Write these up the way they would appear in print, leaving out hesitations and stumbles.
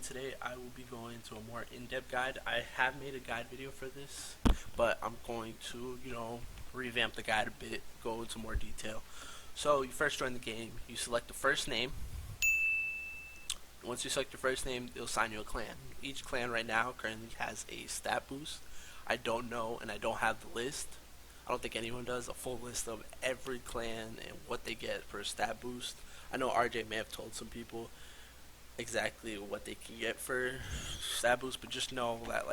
and today I will be going into a more in-depth guide. I have made a guide video for this, but I'm going to, revamp the guide a bit, go into more detail. So you first join the game, you select the first name. Once you select your first name, it'll assign you a clan. Each clan right now currently has a stat boost. I don't know, and I don't have the list. I don't think anyone does a full list of every clan and what they get for a stat boost. I know RJ may have told some people exactly what they can get for stat boost, but just know that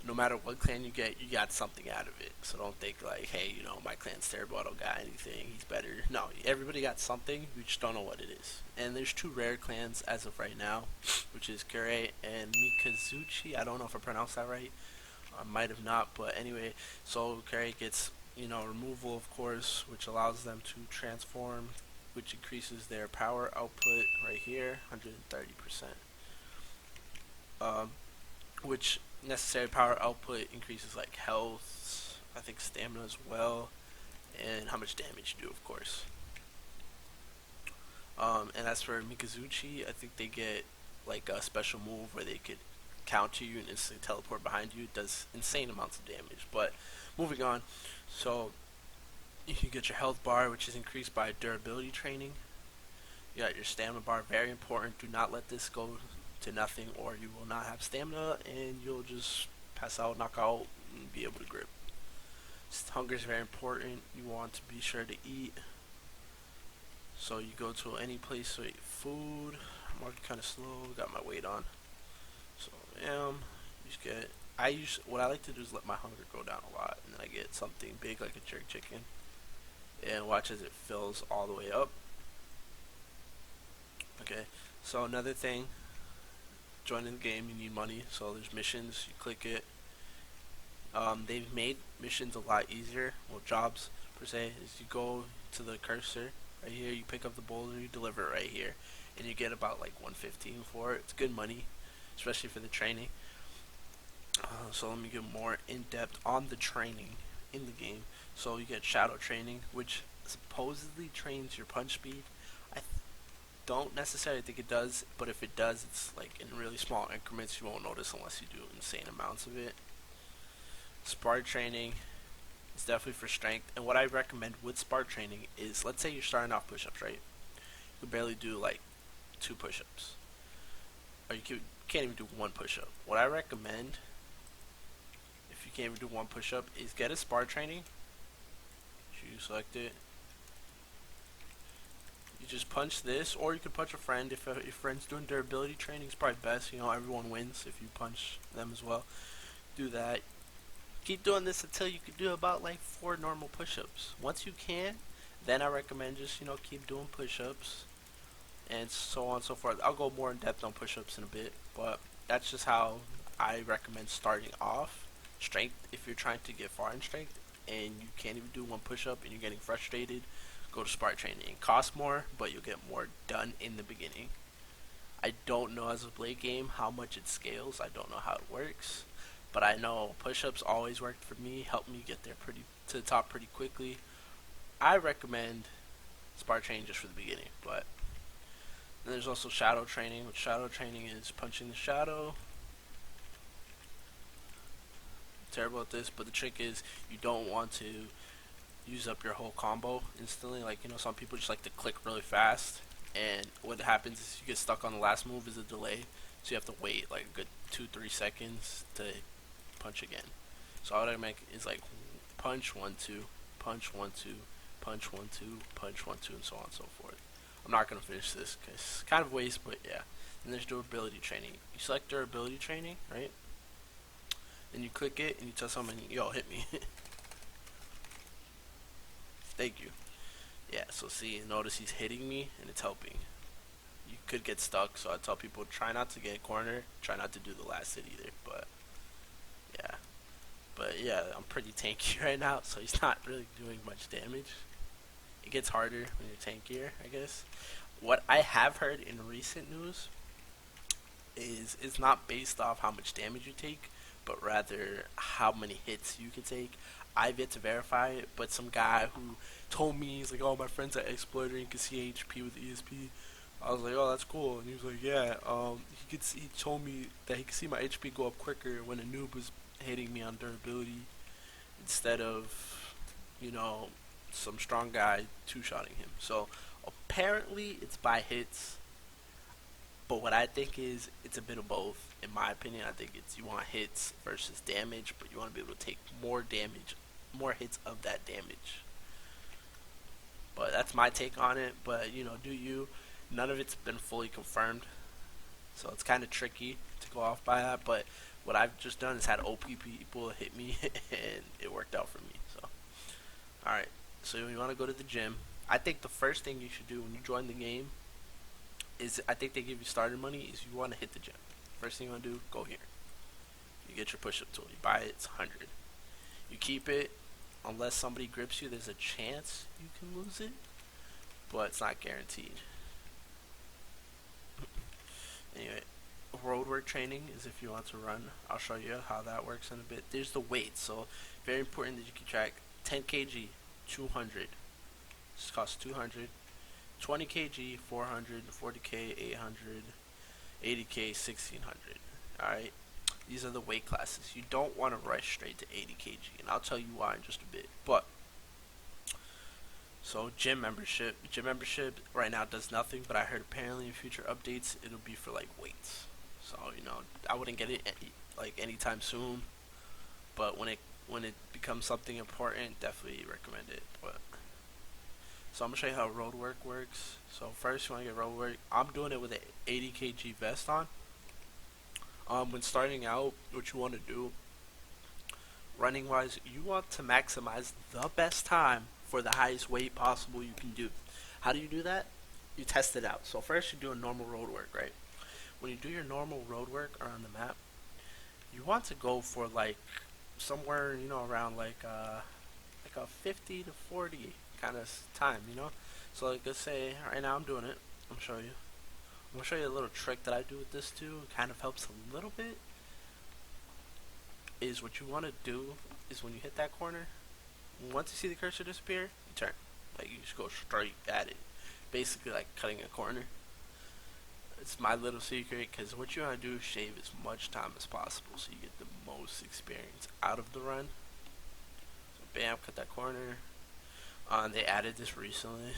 no matter what clan you get, you got something out of it. So don't think like, hey, my clan's terrible, I don't got anything, he's better. No, everybody got something, you just don't know what it is. And there's two rare clans as of right now, which is Kure and Mikazuchi. I don't know if I pronounced that right. I might have not, but anyway, so Kure gets, removal of course, which allows them to transform, which increases their power output right here, 130%. Which necessary power output increases like health, I think stamina as well, and how much damage you do, of course. And as for Mikazuchi, I think they get like a special move where they could counter you and instantly teleport behind you. It does insane amounts of damage. But moving on, so you can get your health bar, which is increased by durability training. You got your stamina bar, very important. Do not let this go to nothing, or you will not have stamina and you'll just pass out, knock out, and be able to grip. Hunger is very important. You want to be sure to eat. So you go to any place to eat food. I'm walking kind of slow. Got my weight on. So you just get. What I like to do is let my hunger go down a lot, and then I get something big like a jerk chicken, and watch as it fills all the way up. Okay. So another thing. Joining the game, you need money. So there's missions. You click it. They've made missions a lot easier. Well, jobs per se is you go to the cursor right here. You pick up the boulder. You deliver it right here, and you get about like 115 for it. It's good money, especially for the training. So let me get more in depth on the training in the game. So you get shadow training, which supposedly trains your punch speed. I don't necessarily think it does, but if it does, it's like in really small increments. You won't notice unless you do insane amounts of it. Spark training is definitely for strength, and what I recommend with spark training is, let's say you're starting off push-ups, right? You can barely do like 2 push-ups, or you can't even do 1 push-up. What I recommend, if you can't even do 1 push-up, is get a spark training. You select it. You just punch this, or you could punch a friend. If your friend's doing durability training, it's probably best. Everyone wins if you punch them as well. Do that. Keep doing this until you can do about like 4 normal push-ups. Once you can, then I recommend just keep doing push-ups, and so on and so forth. I'll go more in depth on push-ups in a bit, but that's just how I recommend starting off. Strength, if you're trying to get far in strength and you can't even do 1 push-up and you're getting frustrated, go to spark training. It costs more, but you'll get more done in the beginning. I don't know as a Blade game how much it scales. I don't know how it works, but I know push-ups always worked for me, helped me get there to the top pretty quickly. I recommend spark training just for the beginning, but then there's also shadow training, which shadow training is punching the shadow. I'm terrible at this, but the trick is you don't want to use up your whole combo instantly. Like, some people just like to click really fast, and what happens is you get stuck on the last move is a delay, so you have to wait like a good 2-3 seconds to punch again. So what I make is like punch 1-2, punch 1-2, punch 1-2, punch 1-2, and so on and so forth. I'm not gonna finish this because it's kind of waste, but yeah. Then there's durability training. You select durability training, right? Then you click it and you tell someone, yo, hit me. Thank you. Yeah, so see, notice he's hitting me and it's helping. You could get stuck, so I tell people try not to get cornered, try not to do the last hit either, but yeah, I'm pretty tanky right now, so he's not really doing much damage. It gets harder when you're tankier, I guess. What I have heard in recent news is it's not based off how much damage you take, but rather how many hits you can take. I've yet to verify it, but some guy who told me, he's like, oh, my friend's an exploiter and can see HP with ESP. I was like, oh, that's cool. And he was like, yeah. He told me that he could see my HP go up quicker when a noob was hitting me on durability instead of, you know, some strong guy two-shotting him. So apparently it's by hits, but what I think is it's a bit of both. In my opinion, I think it's you want hits versus damage, but you want to be able to take more damage, more hits of that damage. But that's my take on it. But do you? None of it's been fully confirmed, so it's kind of tricky to go off by that. But what I've just done is had OP people hit me, and it worked out for me. So, all right. So you want to go to the gym. I think the first thing you should do when you join the game is I think they give you starter money. Is you want to hit the gym. First thing you want to do, go here. You get your push-up tool. You buy it. It's 100. You keep it unless somebody grips you. There's a chance you can lose it, but it's not guaranteed. Anyway, roadwork training is if you want to run. I'll show you how that works in a bit. There's the weight, so very important that you keep track. 10 kg, 200. This costs 200. 20 kg, 400. 40k, 800. 80k, 1600. All right. These are the weight classes. You don't want to rush straight to 80 kg, and I'll tell you why in just a bit. But so gym membership. Gym membership right now does nothing, but I heard apparently in future updates it'll be for like weights. So I wouldn't get it anytime soon, but when it becomes something important, definitely recommend it. But so I'm gonna show you how road work works. So first you want to get road work. I'm doing it with an 80 kg vest on. When starting out, what you want to do, running wise, you want to maximize the best time for the highest weight possible you can do. How do you do that? You test it out. So first you do a normal road work, right? When you do your normal road work around the map, you want to go for like somewhere around like a 50 to 40 kind of time, So like let's say right now I'm doing it. I'm gonna show you. I'm gonna show you a little trick that I do with this too. It kind of helps a little bit. Is what you want to do is when you hit that corner, once you see the cursor disappear, you turn. Like you just go straight at it. Basically like cutting a corner. It's my little secret because what you want to do is shave as much time as possible so you get the most experience out of the run. So bam, cut that corner. They added this recently.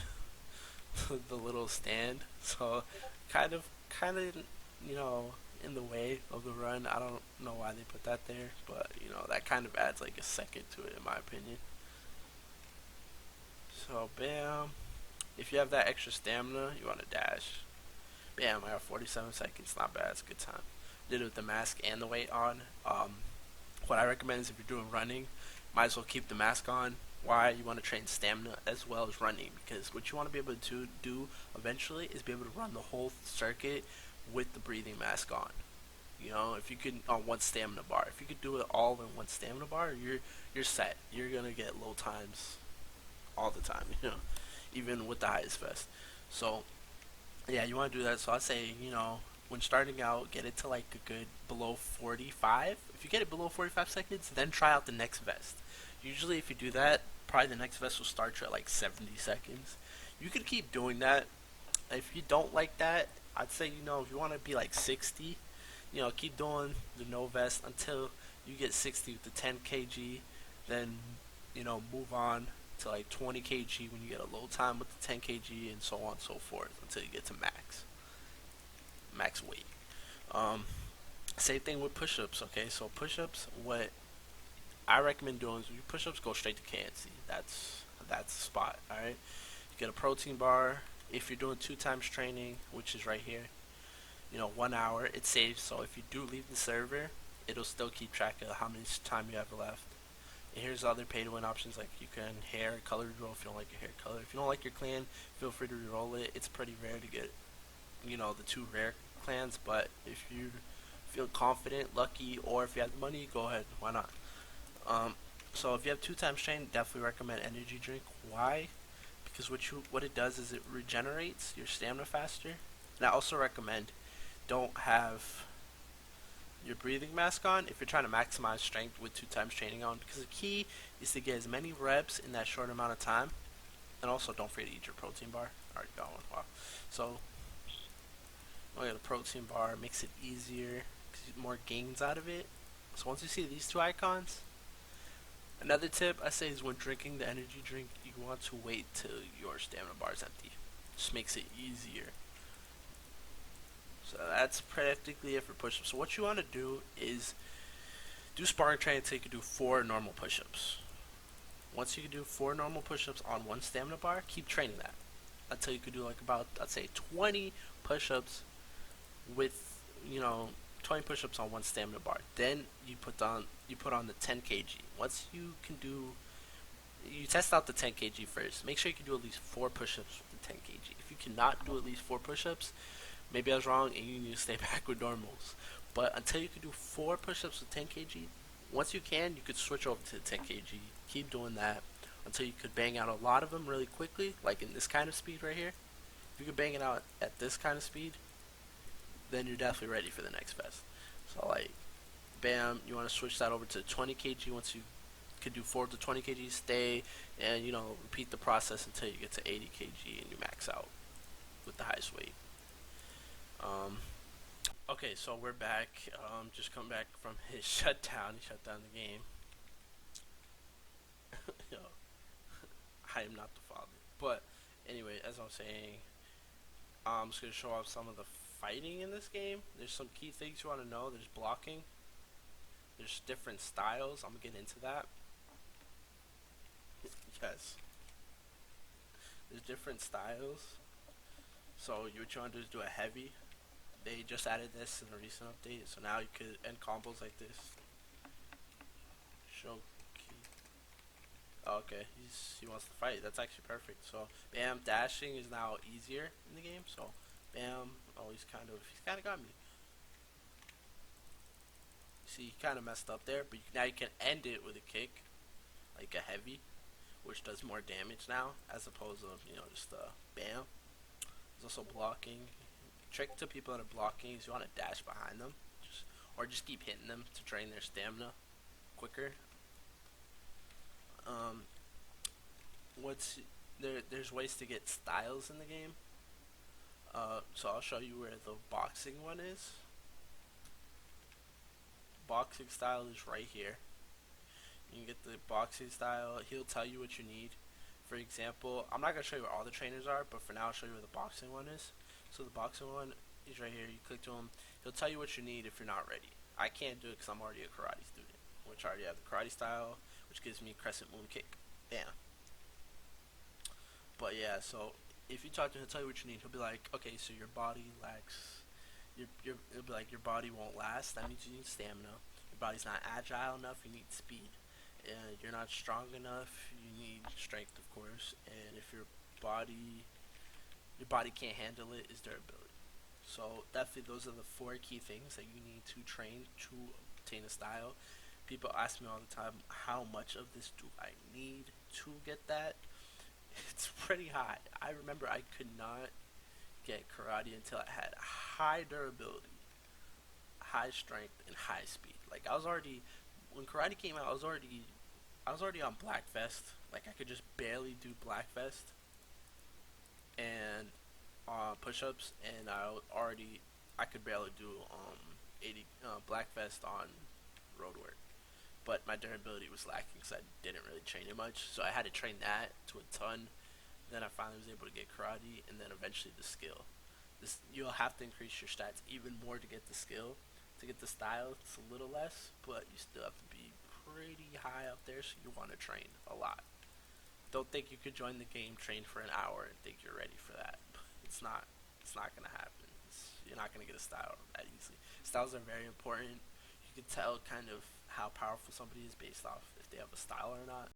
The little stand. So kind of, in the way of the run. I don't know why they put that there, but that kind of adds like a second to it in my opinion. So bam, if you have that extra stamina, you want to dash. Bam, I got 47 seconds. Not bad. It's a good time. Did it with the mask and the weight on. What I recommend is if you're doing running, might as well keep the mask on. Why? You want to train stamina as well as running, because what you want to be able to do eventually is be able to run the whole circuit with the breathing mask on. If you could on one stamina bar, if you could do it all in one stamina bar, you're set. You're gonna get low times all the time. Even with the highest vest. So yeah, you want to do that. So I say when starting out, get it to like a good below 45. If you get it below 45 seconds, then try out the next vest. Usually, if you do that, probably the next vest will start you at like 70 seconds. You could keep doing that. If you don't like that, I'd say if you want to be like 60, keep doing the no vest until you get 60 with the 10 kg. Then move on to like 20 kg when you get a low time with the 10 kg, and so on and so forth until you get to max weight. Same thing with push-ups. Okay, so push-ups, what I recommend doing is when you push-ups, go straight to KNC. That's the spot. All right, you get a protein bar. If you're doing 2 times training, which is right here, 1 hour, it saves. So if you do leave the server, it'll still keep track of how much time you have left. And here's other pay-to-win options, like you can hair color roll if you don't like your hair color. If you don't like your clan, feel free to re-roll it. It's pretty rare to get the 2 rare clans, but if you feel confident, lucky, or if you have the money, go ahead. Why not? So if you have 2 times train, definitely recommend energy drink. Why? Because what it does is it regenerates your stamina faster. And I also recommend don't have your breathing mask on if you're trying to maximize strength with 2 times training on, because the key is to get as many reps in that short amount of time. And also don't forget to eat your protein bar. Alright, got one. Wow. So I got a protein bar, makes it easier, 'cause you get more gains out of it. So once you see these two icons, another tip I say is when drinking the energy drink, you want to wait till your stamina bar is empty. Just makes it easier. So that's practically it for push-ups. So what you want to do is do sparring training until you can do 4 normal push-ups. Once you can do 4 normal push-ups on one stamina bar, keep training that until you can do like about, I'd say, 20 push-ups with, 20 push-ups on one stamina bar. Then you put on the 10 kg. Once you can do, you test out the 10 kg first. Make sure you can do at least 4 push-ups with the 10 kg. If you cannot do at least 4 push-ups, maybe I was wrong and you need to stay back with normals. But until you can do 4 push-ups with 10 kg, once you can, you could switch over to 10 kg. Keep doing that until you could bang out a lot of them really quickly, like in this kind of speed right here. If you could bang it out at this kind of speed, then you're definitely ready for the next vest. So like, bam, you want to switch that over to 20 kg. Once you could do 4 to 20 kg, stay and repeat the process until you get to 80 kg and you max out with the highest weight. Um, okay, so we're back. Just come back from his shutdown. He shut down the game. Yo, I am not the father. But anyway, as I was saying, I'm just gonna show off some of the fighting in this game. There's some key things you want to know. There's blocking. There's different styles. I'm gonna get into that. Yes, there's different styles. So what you want to do is do a heavy. They just added this in a recent update, so now you could end combos like this. Show key. Oh, okay, he wants to fight. That's actually perfect. So bam, dashing is now easier in the game. So bam. Oh, he's kind of got me. See, he kind of messed up there, but now you can end it with a kick, like a heavy, which does more damage now as opposed to just bam. There's also blocking. Trick to people that are blocking is you want to dash behind them, or just keep hitting them to drain their stamina quicker. Um, what's there's ways to get styles in the game. So I'll show you where the boxing one is. Boxing style is right here. You can get the boxing style. He'll tell you what you need. For example, I'm not gonna show you where all the trainers are, but for now I'll show you where the boxing one is. So the boxing one is right here. You click to him. He'll tell you what you need if you're not ready. I can't do it because I'm already a karate student, which I already have the karate style, which gives me crescent moon kick. Bam. But yeah, so if you talk to him, he'll tell you what you need. He'll be like, okay, so your body lacks. It'll be like your body won't last. That means you need stamina. Your body's not agile enough. You need speed. And you're not strong enough. You need strength, of course. And if your body can't handle it, is durability. So definitely those are the 4 key things that you need to train to obtain a style. People ask me all the time, how much of this do I need to get that? It's pretty high. I remember I could not get karate until I had high durability, high strength, and high speed. Like I was already, when karate came out, I was already on black vest. Like I could just barely do black vest and push-ups, and I could barely do 80 black vest on road work. But my durability was lacking because I didn't really train it much. So I had to train that to a ton. Then I finally was able to get karate, and then eventually the skill. You'll have to increase your stats even more to get the skill. To get the style, it's a little less, but you still have to be pretty high up there. So you want to train a lot. Don't think you could join the game, train for an hour, and think you're ready for that. It's not. It's not gonna happen. You're not gonna get a style that easily. Styles are very important. You can tell kind of how powerful somebody is based off if they have a style or not.